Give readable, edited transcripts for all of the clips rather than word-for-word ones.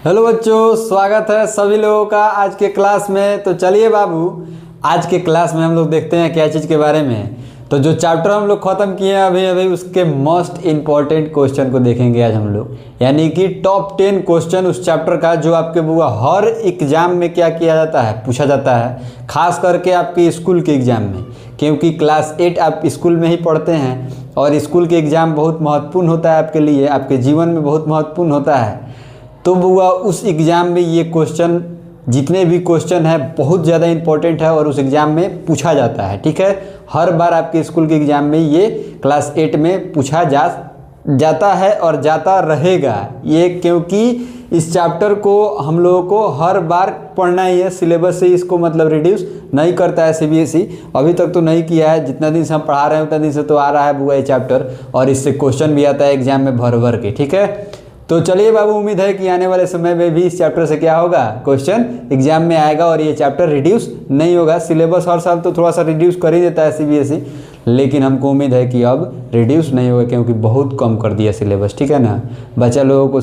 Hello बच्चों, स्वागत है सभी लोगों का आज के क्लास में। तो चलिए बाबू, आज के क्लास में हम लोग देखते हैं क्या चीज़ के बारे में। तो जो चैप्टर हम लोग ख़त्म किए हैं अभी अभी, उसके मोस्ट इम्पॉर्टेंट क्वेश्चन को देखेंगे आज हम लोग, यानी कि टॉप 10 क्वेश्चन उस चैप्टर का जो आपके बुआ हर एग्ज़ाम में क्या किया जाता है, पूछा जाता है, खास करके आपके स्कूल के एग्ज़ाम में। क्योंकि क्लास 8 आप स्कूल में ही पढ़ते हैं और स्कूल के एग्ज़ाम बहुत महत्वपूर्ण होता है आपके लिए, आपके जीवन में बहुत महत्वपूर्ण होता है। तो बुआ उस एग्ज़ाम में ये क्वेश्चन, जितने भी क्वेश्चन है, बहुत ज़्यादा इंपॉर्टेंट है और उस एग्ज़ाम में पूछा जाता है। ठीक है, हर बार आपके स्कूल के एग्ज़ाम में ये क्लास 8 में पूछा जाता है और जाता रहेगा ये, क्योंकि इस चैप्टर को हम लोगों को हर बार पढ़ना ही है। सिलेबस से इसको मतलब रिड्यूस नहीं करता है सीबीएसई, अभी तक तो नहीं किया है। जितना दिन से हम पढ़ा रहे हैं उतना दिन से तो आ रहा है बुआ ये चैप्टर, और इससे क्वेश्चन भी आता है एग्जाम में भर भर के। ठीक है, तो चलिए बाबू, उम्मीद है कि आने वाले समय में भी इस चैप्टर से क्या होगा, क्वेश्चन एग्जाम में आएगा और ये चैप्टर रिड्यूस नहीं होगा। सिलेबस हर साल तो थोड़ा सा रिड्यूस कर ही देता है सीबीएसई, लेकिन हमको उम्मीद है कि अब रिड्यूस नहीं होगा, क्योंकि बहुत कम कर दिया सिलेबस। ठीक है ना, बच्चा लोगों को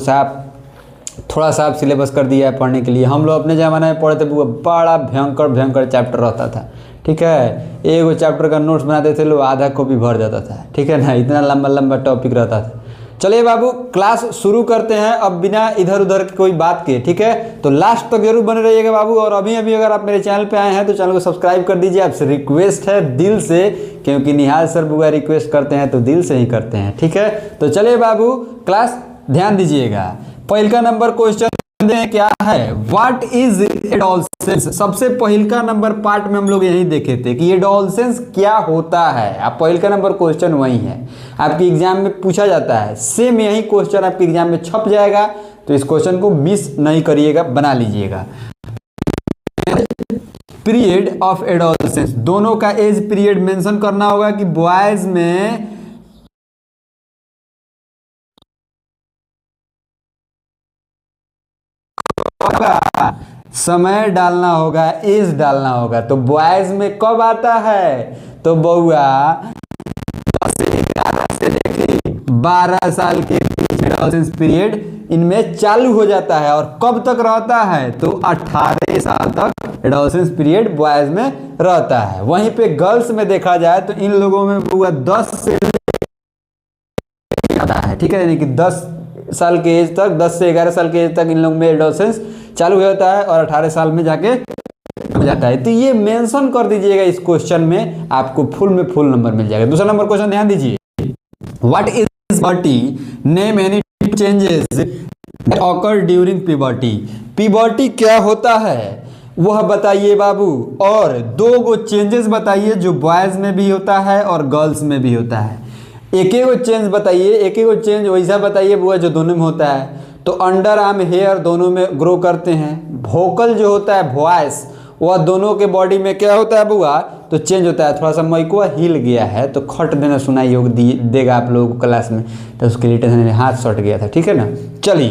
थोड़ा सा सिलेबस कर दिया है पढ़ने के लिए। हम लोग अपने ज़माने में पढ़ते थे, बड़ा भयंकर चैप्टर रहता था। ठीक है, एक चैप्टर का नोट्स बनाते थे लोग, आधा कॉपी भर जाता था। ठीक है ना, इतना लंबा लंबा टॉपिक रहता था। चलिए बाबू, क्लास शुरू करते हैं अब बिना इधर उधर की कोई बात के। ठीक है, तो लास्ट तक जरूर बने रहिएगा बाबू। और अभी अगर आप मेरे चैनल पे आए हैं तो चैनल को सब्सक्राइब कर दीजिए, आपसे रिक्वेस्ट है दिल से, क्योंकि निहाल सर बुआ रिक्वेस्ट करते हैं तो दिल से ही करते हैं। ठीक है, तो चलिए बाबू, क्लास ध्यान दीजिएगा। पहला नंबर क्वेश्चन क्या है, व्हाट इज एडोलसेंस। सबसे पहला नंबर पार्ट में हम लोग यही देखे थे कि एडोलसेंस क्या होता है। आप पहला नंबर क्वेश्चन वही है, आपके एग्जाम में पूछा जाता है। सेम यही क्वेश्चन आपके एग्जाम में छप जाएगा, तो इस क्वेश्चन को मिस नहीं करिएगा, बना लीजिएगा। पीरियड ऑफ एडोलसेंस, दोनों का एज पीरियड मेंशन करना होगा कि बॉयज में समय डालना होगा, एज डालना होगा। तो बॉयज में कब आता है, तो बउआ 10 से 11 से लेकर 12 साल के एडोलसेंस पीरियड इनमें चालू हो जाता है। और कब तक रहता है, तो 18 साल तक एडोलसेंस पीरियड बॉयज में रहता है। वहीं पे गर्ल्स में देखा जाए तो इन लोगों में बउआ 10 से आता है। ठीक है, यानी कि 10 साल के एज तक, 10 से 11 साल के एज तक इन लोगों में एडोलसेंस चालू हो जाता है और 18 साल में जाके हो जाता है। तो ये मेंशन कर दीजिएगा इस क्वेश्चन में, आपको फुल में फुल नंबर मिल जाएगा। दूसरा नंबर क्वेश्चन ध्यान दीजिए, what is puberty, name any changes that occur during puberty. Puberty क्या होता है वह बताइए बाबू, और 2 चेंजेस बताइए जो बॉयज में भी होता है और गर्ल्स में भी होता है। एक चेंज बताइए, एक चेंज वैसा बताइए बुआ जो दोनों में होता है। तो अंडर आर्म हेयर दोनों में ग्रो करते हैं। वोकल जो होता है, वॉइस, वह दोनों के बॉडी में क्या होता है बुआ, तो चेंज होता है। थोड़ा सा माइको हिल गया है तो खट देना सुनाई योग देगा आप लोगों को क्लास में, तो उसके लिए टेंशन, हाथ सट गया था। ठीक है ना, चलिए।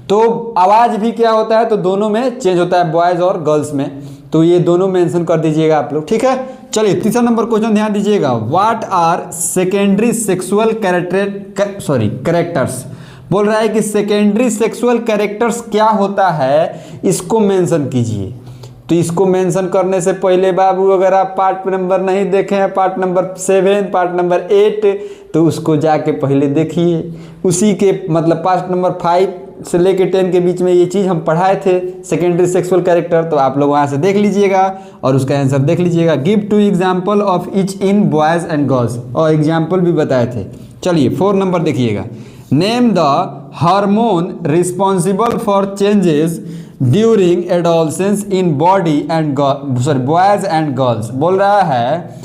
तो आवाज़ भी क्या होता है, तो दोनों में चेंज होता है, बॉयज़ और गर्ल्स में। तो ये दोनों मेंशन कर दीजिएगा आप लोग। ठीक है, चलिए तीसरा नंबर क्वेश्चन ध्यान दीजिएगा, what are secondary sexual characters. बोल रहा है कि सेकेंडरी सेक्सुअल कैरेक्टर्स क्या होता है, इसको मेंशन कीजिए। तो इसको मेंशन करने से पहले बाबू, अगर आप पार्ट नंबर नहीं देखे हैं, पार्ट नंबर 7, पार्ट नंबर 8, तो उसको जाके पहले देखिए। उसी के मतलब पार्ट नंबर 5 से लेके 10 के बीच में ये चीज़ हम पढ़ाए थे, सेकेंडरी सेक्सुअल कैरेक्टर। तो आप लोग वहाँ से देख लीजिएगा और उसका आंसर देख लीजिएगा। Give 2 example of each in boys and girls, और एग्जाम्पल भी बताए थे। चलिए 4 नंबर देखिएगा, name the hormone responsible for changes during adolescence in body and boys and girls. बोल रहा है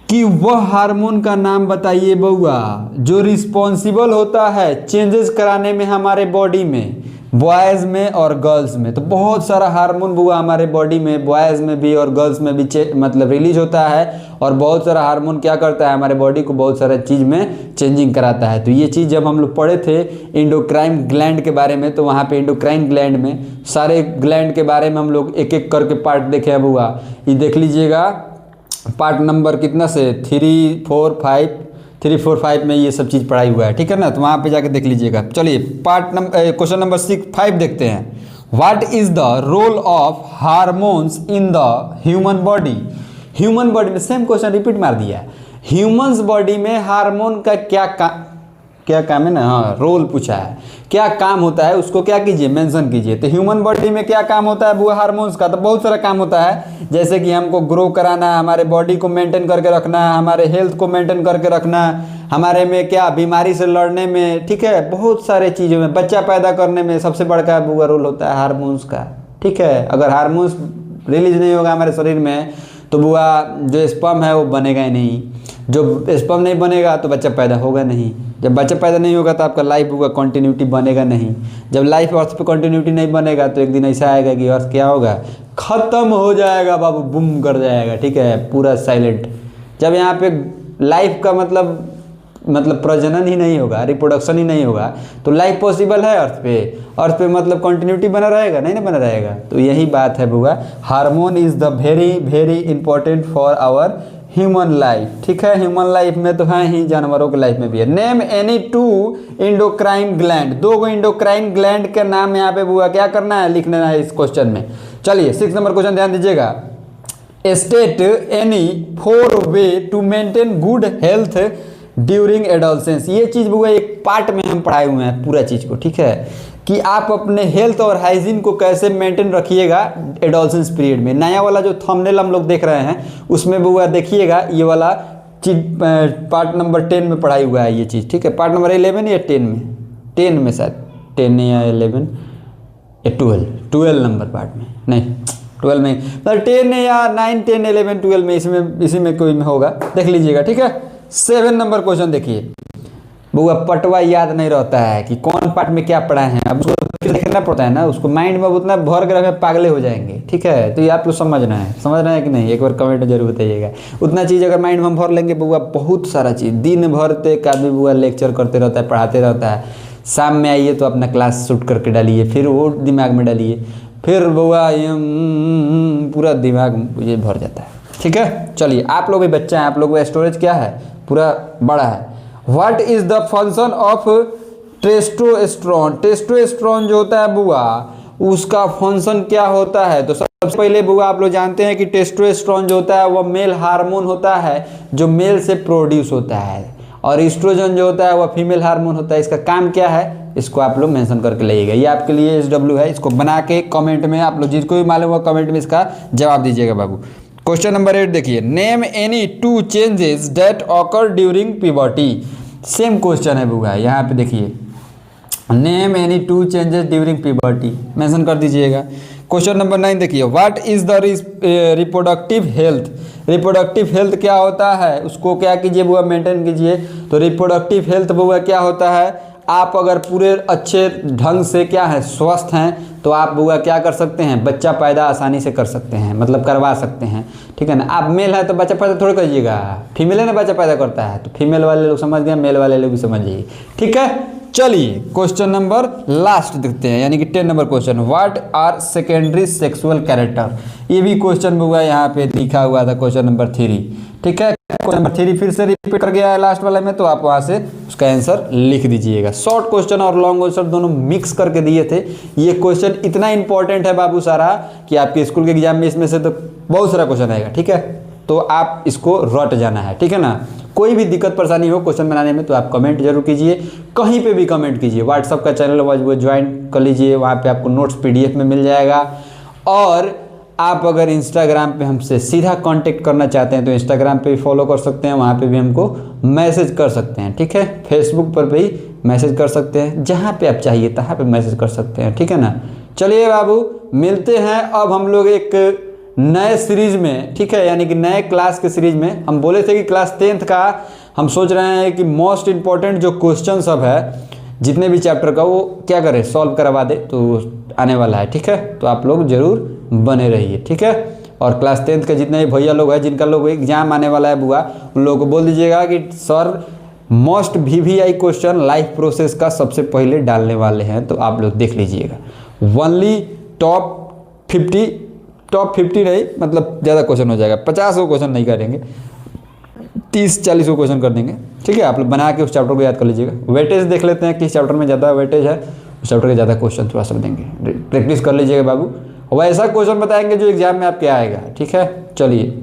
कि वह हार्मोन का नाम बताइए बउआ जो रिस्पॉन्सिबल होता है चेंजेस कराने में हमारे बॉडी में, बॉयज़ में और गर्ल्स में। तो बहुत सारा हार्मोन बुआ हमारे बॉडी में, बॉयज़ में भी और गर्ल्स में भी मतलब रिलीज होता है। और बहुत सारा हार्मोन क्या करता है, हमारे बॉडी को बहुत सारा चीज़ में चेंजिंग कराता है। तो ये चीज़ जब हम लोग पढ़े थे एंडोक्राइन ग्लैंड के बारे में, तो वहाँ पे एंडोक्राइन ग्लैंड में सारे ग्लैंड के बारे में हम लोग एक एक करके पार्ट देखे हैं बुआ। ये देख लीजिएगा, पार्ट नंबर कितना से 3, 4, 5, 3, 4, 5 में ये सब चीज़ पढ़ाई हुआ है, ठीक है ना। तो वहाँ पे जाके देख लीजिएगा। चलिए क्वेश्चन नंबर 5 देखते हैं। What is the role of hormones in the human body. Human body में सेम क्वेश्चन रिपीट मार दिया है। ह्यूमन्स बॉडी में हार्मोन का क्या काम है ना, हाँ रोल पूछा है, क्या काम होता है उसको क्या कीजिए मेंशन कीजिए। तो ह्यूमन बॉडी में क्या काम होता है बुआ हार्मोन्स का, तो बहुत सारा काम होता है। जैसे कि हमको ग्रो कराना, हमारे बॉडी को मेंटेन करके रखना, हमारे हेल्थ को मेंटेन करके रखना, हमारे में क्या बीमारी से लड़ने में, ठीक है, बहुत सारे चीज़ों में, बच्चा पैदा करने में सबसे बड़का बुआ रोल होता है हार्मोन्स का, ठीक है। अगर हार्मोन्स रिलीज नहीं होगा हमारे शरीर में तो बुआ जो स्पर्म है वो बनेगा ही नहीं, जो स्पर्म नहीं बनेगा तो बच्चा पैदा होगा नहीं, जब बच्चा पैदा नहीं होगा तो आपका लाइफ होगा कंटिन्यूटी बनेगा नहीं, जब लाइफ अर्थ पे कंटिन्यूटी नहीं बनेगा तो एक दिन ऐसा आएगा कि अर्थ क्या होगा, ख़त्म हो जाएगा बाबू, बूम कर जाएगा, ठीक है, पूरा साइलेंट। जब यहाँ पे लाइफ का मतलब प्रजनन ही नहीं होगा, रिप्रोडक्शन ही नहीं होगा तो लाइफ पॉसिबल है अर्थ पे मतलब कंटिन्यूटी बना रहेगा नहीं ना बना रहेगा। तो यही बात है बुआ, hormone is the very very important for our human life, ठीक है। ह्यूमन लाइफ में तो है ही, जानवरों के लाइफ में भी है। Name any 2 endocrine gland, 2 endocrine gland के नाम यहाँ पे बुआ क्या करना है, लिखना है इस क्वेश्चन में। चलिए 6 नंबर क्वेश्चन ध्यान दीजिएगा। State any 4 way to maintain good health during adolescence. ये चीज़ बुआ एक पार्ट में हम पढ़ाए हुए हैं पूरा चीज़ को, ठीक है, कि आप अपने हेल्थ और हाइजीन को कैसे मेंटेन रखिएगा एडोलसेंस पीरियड में। नया वाला जो थंबनेल हम लोग देख रहे हैं उसमें बुआ देखिएगा ये वाला चीज पार्ट नंबर 10 में पढ़ाई हुआ है ये चीज़, ठीक है। पार्ट नंबर 11 या 10 में शायद 10 या 11 या 12 नंबर पार्ट में, नहीं 12 में, मतलब 10 या 9, 10, 11, 12 में इसी में कोई में होगा, देख लीजिएगा, ठीक है। 7 नंबर क्वेश्चन देखिए। बुआ पटवा याद नहीं रहता है कि कौन पार्ट में क्या पढ़ा है, अब उसको देखना पड़ता है ना, उसको माइंड में उतना भर के रखे पागले हो जाएंगे, ठीक है। तो ये आप लोग समझना है कि नहीं, एक बार कमेंट में जरूर बताइएगा। उतना चीज़ अगर माइंड में हम भर लेंगे बुआ, बहुत सारा चीज़ दिन भर तक आदमी बुआ लेक्चर करते रहता है, पढ़ाते रहता है, शाम में आइए तो अपना क्लास शूट करके डालिए, फिर वो दिमाग में डालिए, फिर बुआ पूरा दिमाग ये भर जाता है, ठीक है। चलिए आप लोग भी बच्चा हैं, आप लोग का स्टोरेज क्या है पूरा बड़ा है। What is the function of testosterone. Testosterone जो होता है बुआ उसका फंक्शन क्या होता है, तो सबसे पहले बुआ आप लोग जानते हैं कि टेस्टोस्टेरोन जो होता है वह मेल हार्मोन होता है जो मेल से प्रोड्यूस होता है, और ईस्ट्रोजन जो होता है वह फीमेल हार्मोन होता है। इसका काम क्या है इसको आप लोग मेंशन करके लाइएगा, ये आपके लिए SW है, इसको बना के कमेंट में आप लोग जिसको भी मालूम हुआ कमेंट में इसका जवाब दीजिएगा बाबू। क्वेश्चन नंबर 8 देखिए। Name any 2 changes that occur during puberty. Same question है बुआ, यहाँ पे देखिए, name any 2 changes during puberty mention कर दीजिएगा। क्वेश्चन नंबर 9 देखिए। What is the reproductive health. Reproductive health क्या होता है उसको क्या कीजिए बुआ मेंटेन कीजिए। तो रिप्रोडक्टिव हेल्थ बुआ क्या होता है, आप अगर पूरे अच्छे ढंग से क्या है स्वस्थ हैं तो आप बुआ क्या कर सकते हैं, बच्चा पैदा आसानी से कर सकते हैं, मतलब करवा सकते हैं, ठीक है ना। आप मेल है तो बच्चा पैदा थोड़ा करिएगा, फीमेल है ना बच्चा पैदा करता है, तो फीमेल वाले लोग समझ गए, मेल वाले लोग भी समझ जाइए, ठीक है। चलिए क्वेश्चन नंबर लास्ट देखते हैं, यानी कि 10 number question. What are secondary sexual character. ये भी क्वेश्चन हुआ यहाँ पे लिखा हुआ था क्वेश्चन नंबर 3, ठीक है। क्वेश्चन नंबर 3 फिर से रिपीट कर गया है लास्ट वाले में, तो आप वहाँ से उसका आंसर लिख दीजिएगा। शॉर्ट क्वेश्चन और लॉन्ग आंसर दोनों मिक्स करके दिए थे। ये क्वेश्चन इतना इंपॉर्टेंट है बाबू सारा कि आपके स्कूल के एग्जाम में इसमें से तो बहुत सारा क्वेश्चन आएगा, ठीक है। तो आप इसको रट जाना है, ठीक है ना। कोई भी दिक्कत परेशानी हो क्वेश्चन बनाने में तो आप कमेंट जरूर कीजिए, कहीं पे भी कमेंट कीजिए। व्हाट्सअप का चैनल वो ज्वाइन कर लीजिए, वहाँ पे आपको नोट्स PDF में मिल जाएगा। और आप अगर इंस्टाग्राम पे हमसे सीधा कांटेक्ट करना चाहते हैं तो इंस्टाग्राम पे भी फॉलो कर सकते हैं, वहाँ पे भी हमको मैसेज कर सकते हैं, ठीक है। फेसबुक पर भी मैसेज कर सकते हैं, जहाँ पे आप चाहिए तहाँ पे मैसेज कर सकते हैं, ठीक है ना। चलिए बाबू मिलते हैं अब हम लोग एक नए सीरीज में, ठीक है, यानी कि नए क्लास के सीरीज में। हम बोले थे कि क्लास 10th का हम सोच रहे हैं कि मोस्ट इम्पॉर्टेंट जो क्वेश्चन सब है जितने भी चैप्टर का वो क्या करें सॉल्व करवा दे, तो आने वाला है, ठीक है। तो आप लोग जरूर बने रहिए, ठीक है। और क्लास 10th के जितने भी भैया लोग हैं जिनका लोग एग्जाम आने वाला है बुआ, उन लोगों को बोल दीजिएगा कि sir most VVI question life process का सबसे पहले डालने वाले हैं, तो आप लोग देख लीजिएगा। ओनली टॉप 50 नहीं, मतलब ज़्यादा क्वेश्चन हो जाएगा, 50 क्वेश्चन नहीं करेंगे, 30-40 को क्वेश्चन कर देंगे। ठीक है, आप लोग बना के उस चैप्टर को याद कर लीजिएगा। वेटेज देख लेते हैं किस चैप्टर में ज़्यादा वेटेज है, उस चैप्टर के ज़्यादा क्वेश्चन थोड़ा सा देंगे, प्रैक्टिस कर लीजिएगा बाबू। वैसा क्वेश्चन बताएंगे जो एग्जाम में आपके आएगा। ठीक है, चलिए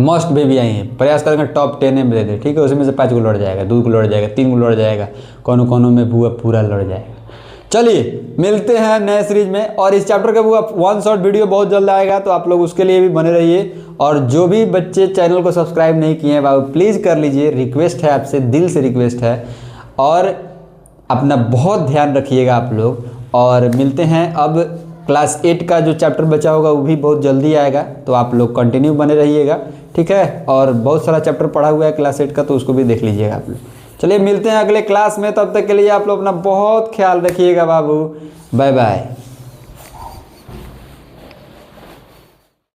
मस्ट बेबी आई हैं, प्रयास करेंगे टॉप 10 में दे दे। ठीक है, उसमें से 5 को लड़ जाएगा, 2 को लड़ जाएगा, 3 को लड़ जाएगा, कोनो कोनो में पूरा लड़ जाएगा। चलिए मिलते हैं नए सीरीज में, और इस चैप्टर का वो 1 शॉर्ट वीडियो बहुत जल्द आएगा, तो आप लोग उसके लिए भी बने रहिए। और जो भी बच्चे चैनल को सब्सक्राइब नहीं किए हैं बाबू प्लीज़ कर लीजिए, रिक्वेस्ट है आपसे, दिल से रिक्वेस्ट है। और अपना बहुत ध्यान रखिएगा आप लोग, और मिलते हैं। अब क्लास 8 का जो चैप्टर बचा होगा वो भी बहुत जल्दी आएगा, तो आप लोग कंटिन्यू बने रहिएगा। ठीक है, और बहुत सारा चैप्टर पढ़ा हुआ है क्लास 8 का, तो उसको भी देख लीजिएगा आप लोग। चलिए मिलते हैं अगले क्लास में, तब तक के लिए आप लोग अपना बहुत ख्याल रखिएगा बाबू। Bye bye.